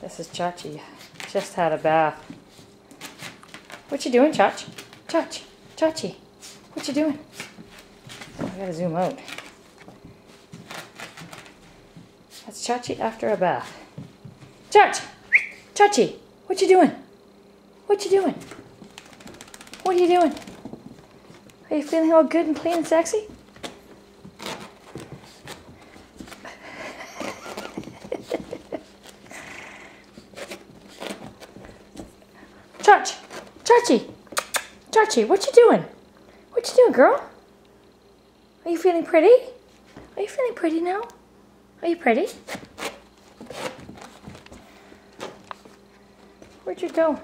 This is Chachi. Just had a bath. What you doing, Chach? Chach, Chachi, what you doing? Oh, I gotta zoom out. That's Chachi after a bath. Chach, Chachi, what you doing? What you doing? What are you doing? Are you feeling all good and clean and sexy? Chach, Chachi, Chachi, what you doing? What you doing, girl? Are you feeling pretty? Are you feeling pretty now? Are you pretty? Where'd you go?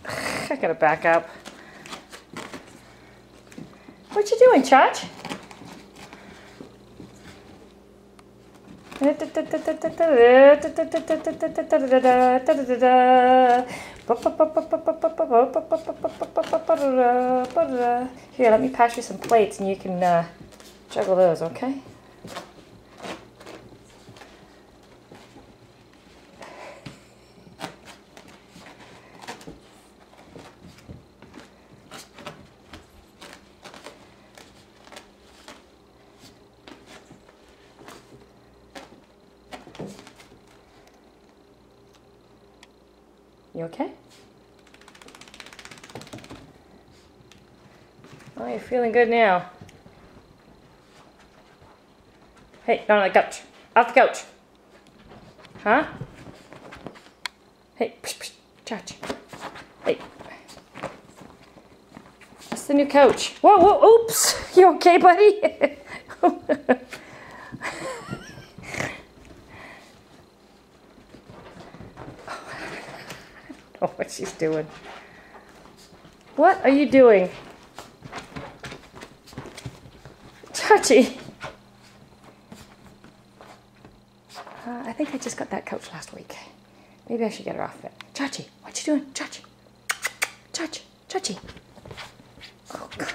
I gotta back up. What you doing, Chach? Here, let me pass you some plates and you can juggle those, okay? You okay? Oh, you're feeling good now. Hey, not on the couch. Off the couch. Huh? Hey, psh, psh, Chach. Hey. That's the new couch. Whoa, whoa, oops. You okay, buddy? Oh, what she's doing. What are you doing? Chachi! I think I just got that couch last week. Maybe I should get her off it. Chachi, what you doing? Chachi! Chachi! Chachi! Oh, God.